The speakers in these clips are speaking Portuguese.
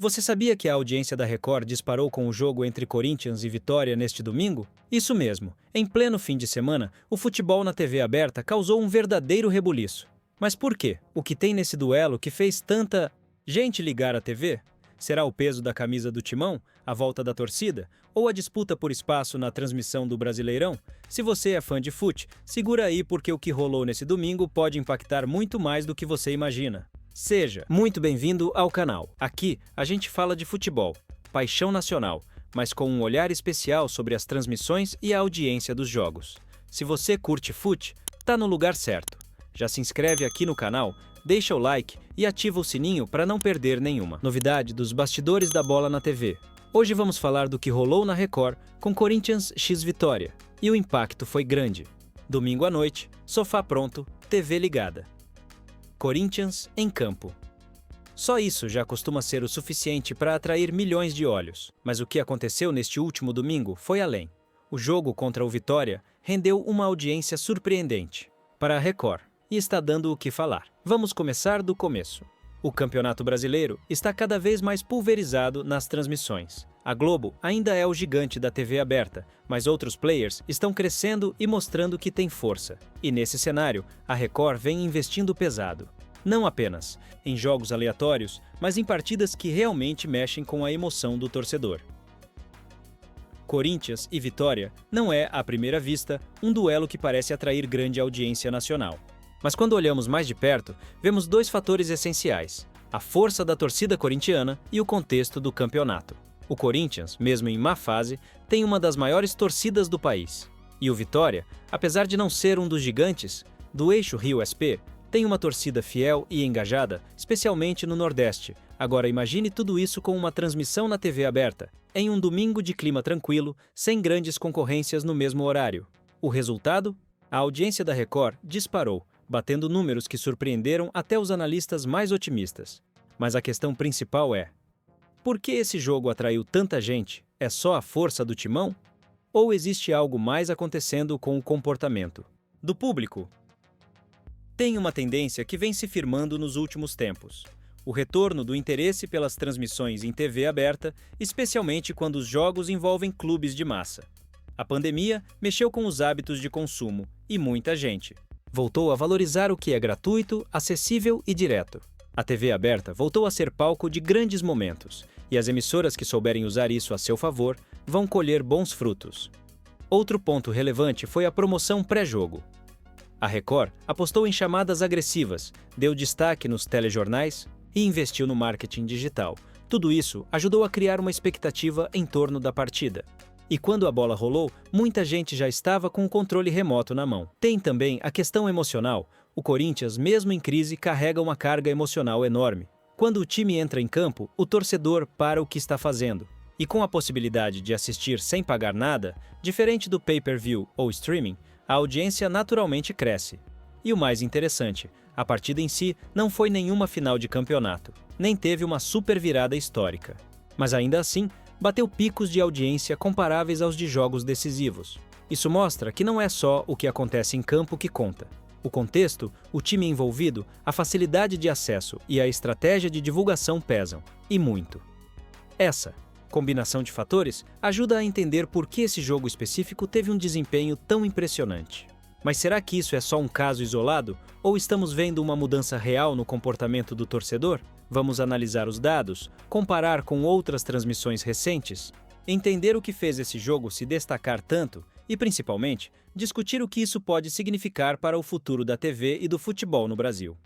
Você sabia que a audiência da Record disparou com o jogo entre Corinthians e Vitória neste domingo? Isso mesmo, em pleno fim de semana, o futebol na TV aberta causou um verdadeiro rebuliço. Mas por quê? O que tem nesse duelo que fez tanta gente ligar a TV? Será o peso da camisa do Timão, a volta da torcida, ou a disputa por espaço na transmissão do Brasileirão? Se você é fã de fute, segura aí porque o que rolou nesse domingo pode impactar muito mais do que você imagina. Seja muito bem-vindo ao canal. Aqui a gente fala de futebol, paixão nacional, mas com um olhar especial sobre as transmissões e a audiência dos jogos. Se você curte fute, tá no lugar certo. Já se inscreve aqui no canal, deixa o like e ativa o sininho para não perder nenhuma novidade dos bastidores da bola na TV. Hoje vamos falar do que rolou na Record com Corinthians x Vitória. E o impacto foi grande. Domingo à noite, sofá pronto, TV ligada. Corinthians em campo. Só isso já costuma ser o suficiente para atrair milhões de olhos. Mas o que aconteceu neste último domingo foi além. O jogo contra o Vitória rendeu uma audiência surpreendente para a Record e está dando o que falar. Vamos começar do começo. O Campeonato Brasileiro está cada vez mais pulverizado nas transmissões. A Globo ainda é o gigante da TV aberta, mas outros players estão crescendo e mostrando que tem força. E nesse cenário, a Record vem investindo pesado. Não apenas em jogos aleatórios, mas em partidas que realmente mexem com a emoção do torcedor. Corinthians e Vitória não é, à primeira vista, um duelo que parece atrair grande audiência nacional. Mas quando olhamos mais de perto, vemos dois fatores essenciais: a força da torcida corintiana e o contexto do campeonato. O Corinthians, mesmo em má fase, tem uma das maiores torcidas do país. E o Vitória, apesar de não ser um dos gigantes do eixo Rio-SP, tem uma torcida fiel e engajada, especialmente no Nordeste. Agora imagine tudo isso com uma transmissão na TV aberta, em um domingo de clima tranquilo, sem grandes concorrências no mesmo horário. O resultado? A audiência da Record disparou, batendo números que surpreenderam até os analistas mais otimistas. Mas a questão principal é: por que esse jogo atraiu tanta gente? É só a força do Timão? Ou existe algo mais acontecendo com o comportamento do público? Tem uma tendência que vem se firmando nos últimos tempos: o retorno do interesse pelas transmissões em TV aberta, especialmente quando os jogos envolvem clubes de massa. A pandemia mexeu com os hábitos de consumo e muita gente voltou a valorizar o que é gratuito, acessível e direto. A TV aberta voltou a ser palco de grandes momentos, e as emissoras que souberem usar isso a seu favor vão colher bons frutos. Outro ponto relevante foi a promoção pré-jogo. A Record apostou em chamadas agressivas, deu destaque nos telejornais e investiu no marketing digital. Tudo isso ajudou a criar uma expectativa em torno da partida. E quando a bola rolou, muita gente já estava com o controle remoto na mão. Tem também a questão emocional. O Corinthians, mesmo em crise, carrega uma carga emocional enorme. Quando o time entra em campo, o torcedor para o que está fazendo. E com a possibilidade de assistir sem pagar nada, diferente do pay-per-view ou streaming, a audiência naturalmente cresce. E o mais interessante, a partida em si não foi nenhuma final de campeonato, nem teve uma super virada histórica. Mas ainda assim, bateu picos de audiência comparáveis aos de jogos decisivos. Isso mostra que não é só o que acontece em campo que conta. O contexto, o time envolvido, a facilidade de acesso e a estratégia de divulgação pesam, e muito. Essa combinação de fatores ajuda a entender por que esse jogo específico teve um desempenho tão impressionante. Mas será que isso é só um caso isolado, ou estamos vendo uma mudança real no comportamento do torcedor? Vamos analisar os dados, comparar com outras transmissões recentes, entender o que fez esse jogo se destacar tanto e, principalmente, discutir o que isso pode significar para o futuro da TV e do futebol no Brasil.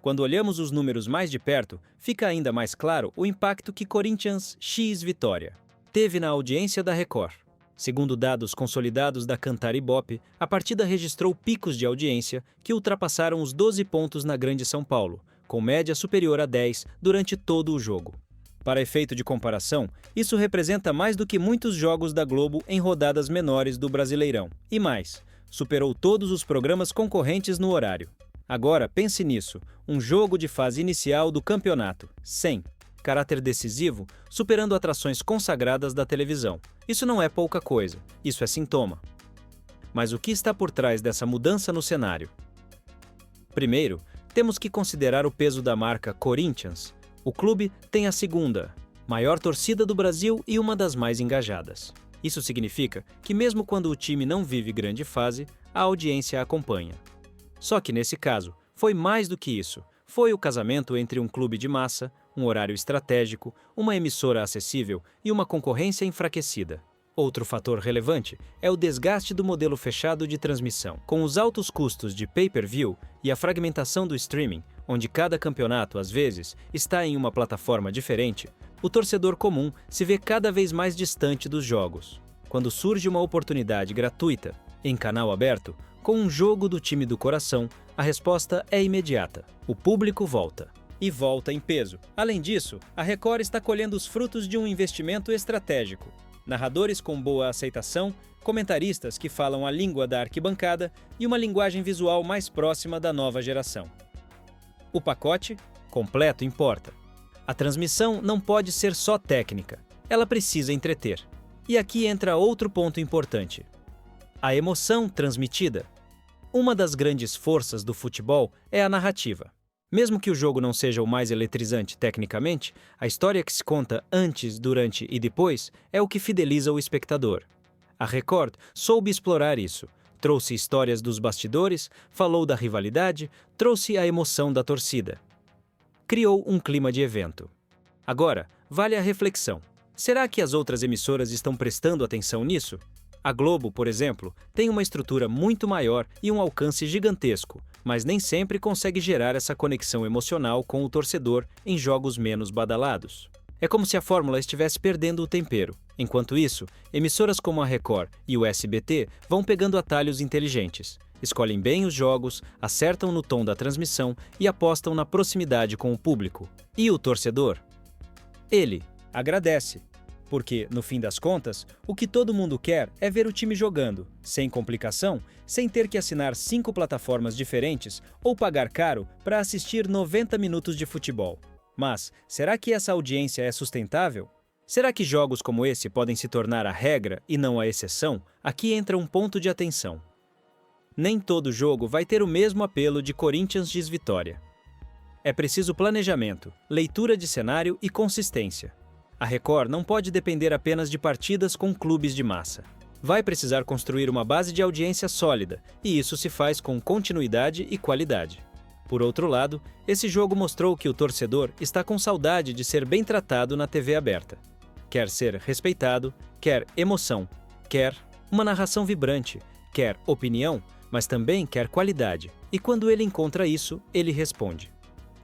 Quando olhamos os números mais de perto, fica ainda mais claro o impacto que Corinthians x Vitória teve na audiência da Record. Segundo dados consolidados da Cantar Ibope, a partida registrou picos de audiência que ultrapassaram os 12 pontos na Grande São Paulo, com média superior a 10 durante todo o jogo. Para efeito de comparação, isso representa mais do que muitos jogos da Globo em rodadas menores do Brasileirão. E mais, superou todos os programas concorrentes no horário. Agora pense nisso, um jogo de fase inicial do campeonato, 100. Caráter decisivo, superando atrações consagradas da televisão. Isso não é pouca coisa, isso é sintoma. Mas o que está por trás dessa mudança no cenário? Primeiro, temos que considerar o peso da marca Corinthians O clube tem a segunda maior torcida do Brasil e uma das mais engajadas. Isso significa que mesmo quando o time não vive grande fase, a audiência acompanha. Só que nesse caso, foi mais do que isso. Foi o casamento entre um clube de massa, um horário estratégico, uma emissora acessível e uma concorrência enfraquecida. Outro fator relevante é o desgaste do modelo fechado de transmissão. Com os altos custos de pay-per-view e a fragmentação do streaming, onde cada campeonato, às vezes, está em uma plataforma diferente, o torcedor comum se vê cada vez mais distante dos jogos. Quando surge uma oportunidade gratuita, em canal aberto, com um jogo do time do coração, a resposta é imediata. O público volta. E volta em peso. Além disso, a Record está colhendo os frutos de um investimento estratégico. Narradores com boa aceitação, comentaristas que falam a língua da arquibancada e uma linguagem visual mais próxima da nova geração. O pacote completo importa. A transmissão não pode ser só técnica, ela precisa entreter. E aqui entra outro ponto importante: a emoção transmitida. Uma das grandes forças do futebol é a narrativa. Mesmo que o jogo não seja o mais eletrizante tecnicamente, a história que se conta antes, durante e depois é o que fideliza o espectador. A Record soube explorar isso. Trouxe histórias dos bastidores, falou da rivalidade, trouxe a emoção da torcida. Criou um clima de evento. Agora, vale a reflexão. Será que as outras emissoras estão prestando atenção nisso? A Globo, por exemplo, tem uma estrutura muito maior e um alcance gigantesco, mas nem sempre consegue gerar essa conexão emocional com o torcedor em jogos menos badalados. É como se a fórmula estivesse perdendo o tempero. Enquanto isso, emissoras como a Record e o SBT vão pegando atalhos inteligentes. Escolhem bem os jogos, acertam no tom da transmissão e apostam na proximidade com o público. E o torcedor? Ele agradece. Porque, no fim das contas, o que todo mundo quer é ver o time jogando, sem complicação, sem ter que assinar 5 plataformas diferentes ou pagar caro para assistir 90 minutos de futebol. Mas, será que essa audiência é sustentável? Será que jogos como esse podem se tornar a regra e não a exceção? Aqui entra um ponto de atenção. Nem todo jogo vai ter o mesmo apelo de Corinthians X Vitória. É preciso planejamento, leitura de cenário e consistência. A Record não pode depender apenas de partidas com clubes de massa. Vai precisar construir uma base de audiência sólida, e isso se faz com continuidade e qualidade. Por outro lado, esse jogo mostrou que o torcedor está com saudade de ser bem tratado na TV aberta. Quer ser respeitado, quer emoção, quer uma narração vibrante, quer opinião, mas também quer qualidade. E quando ele encontra isso, ele responde.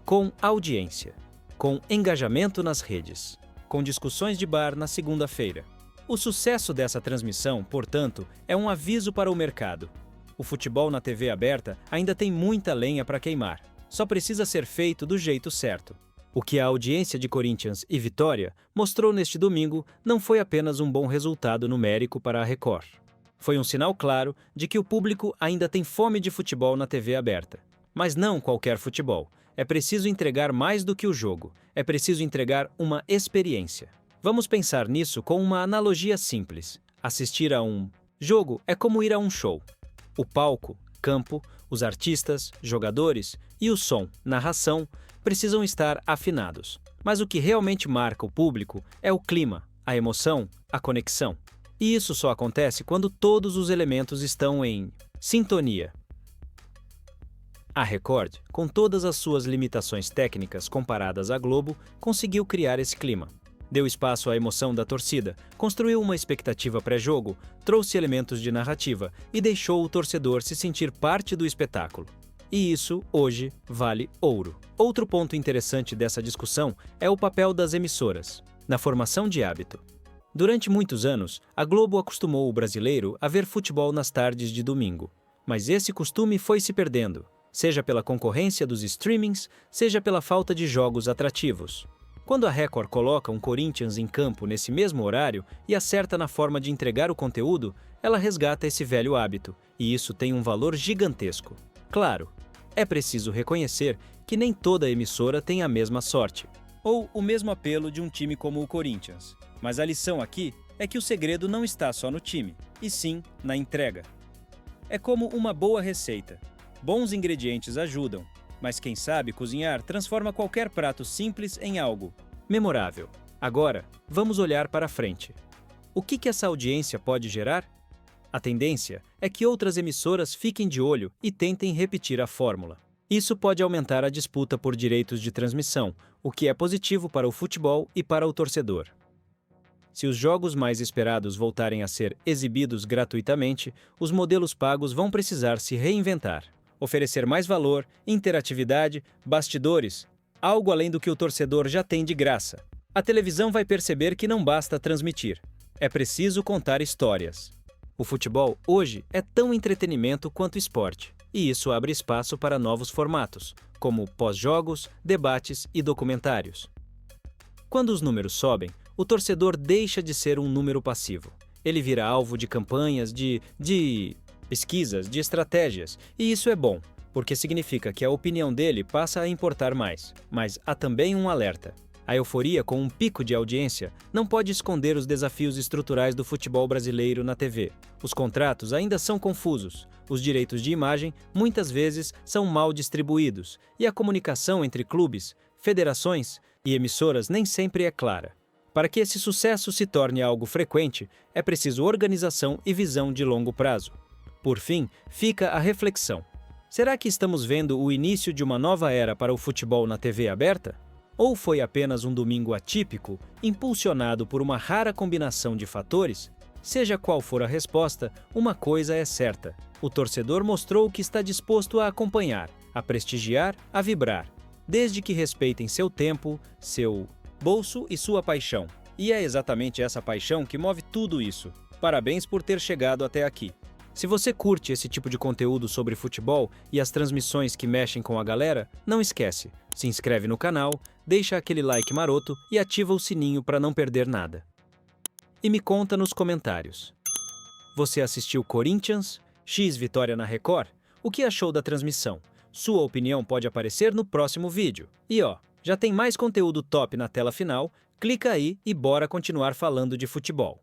Com audiência, com engajamento nas redes, com discussões de bar na segunda-feira. O sucesso dessa transmissão, portanto, é um aviso para o mercado. O futebol na TV aberta ainda tem muita lenha para queimar. Só precisa ser feito do jeito certo. O que a audiência de Corinthians e Vitória mostrou neste domingo não foi apenas um bom resultado numérico para a Record. Foi um sinal claro de que o público ainda tem fome de futebol na TV aberta. Mas não qualquer futebol. É preciso entregar mais do que o jogo. É preciso entregar uma experiência. Vamos pensar nisso com uma analogia simples. Assistir a um jogo é como ir a um show. O palco, campo, os artistas, jogadores e o som, narração, precisam estar afinados. Mas o que realmente marca o público é o clima, a emoção, a conexão. E isso só acontece quando todos os elementos estão em sintonia. A Record, com todas as suas limitações técnicas comparadas à Globo, conseguiu criar esse clima. Deu espaço à emoção da torcida, construiu uma expectativa pré-jogo, trouxe elementos de narrativa e deixou o torcedor se sentir parte do espetáculo. E isso, hoje, vale ouro. Outro ponto interessante dessa discussão é o papel das emissoras, na formação de hábito. Durante muitos anos, a Globo acostumou o brasileiro a ver futebol nas tardes de domingo. Mas esse costume foi se perdendo, seja pela concorrência dos streamings, seja pela falta de jogos atrativos. Quando a Record coloca um Corinthians em campo nesse mesmo horário e acerta na forma de entregar o conteúdo, ela resgata esse velho hábito, e isso tem um valor gigantesco. Claro, é preciso reconhecer que nem toda emissora tem a mesma sorte, ou o mesmo apelo de um time como o Corinthians. Mas a lição aqui é que o segredo não está só no time, e sim na entrega. É como uma boa receita. Bons ingredientes ajudam, Mas quem sabe cozinhar transforma qualquer prato simples em algo memorável. Agora, vamos olhar para frente. O que essa audiência pode gerar? A tendência é que outras emissoras fiquem de olho e tentem repetir a fórmula. Isso pode aumentar a disputa por direitos de transmissão, o que é positivo para o futebol e para o torcedor. Se os jogos mais esperados voltarem a ser exibidos gratuitamente, os modelos pagos vão precisar se reinventar, oferecer mais valor, interatividade, bastidores, algo além do que o torcedor já tem de graça. A televisão vai perceber que não basta transmitir, é preciso contar histórias. O futebol hoje é tão entretenimento quanto esporte, e isso abre espaço para novos formatos, como pós-jogos, debates e documentários. Quando os números sobem, o torcedor deixa de ser um número passivo. Ele vira alvo de campanhas, de pesquisas, de estratégias, e isso é bom, porque significa que a opinião dele passa a importar mais. Mas há também um alerta. A euforia com um pico de audiência não pode esconder os desafios estruturais do futebol brasileiro na TV. Os contratos ainda são confusos, os direitos de imagem muitas vezes são mal distribuídos, e a comunicação entre clubes, federações e emissoras nem sempre é clara. Para que esse sucesso se torne algo frequente, é preciso organização e visão de longo prazo. Por fim, fica a reflexão. Será que estamos vendo o início de uma nova era para o futebol na TV aberta? Ou foi apenas um domingo atípico, impulsionado por uma rara combinação de fatores? Seja qual for a resposta, uma coisa é certa: o torcedor mostrou que está disposto a acompanhar, a prestigiar, a vibrar, desde que respeitem seu tempo, seu bolso e sua paixão. E é exatamente essa paixão que move tudo isso. Parabéns por ter chegado até aqui. Se você curte esse tipo de conteúdo sobre futebol e as transmissões que mexem com a galera, não esquece, se inscreve no canal, deixa aquele like maroto e ativa o sininho para não perder nada. E me conta nos comentários. Você assistiu Corinthians? X Vitória na Record? O que achou da transmissão? Sua opinião pode aparecer no próximo vídeo. E já tem mais conteúdo top na tela final, clica aí e bora continuar falando de futebol.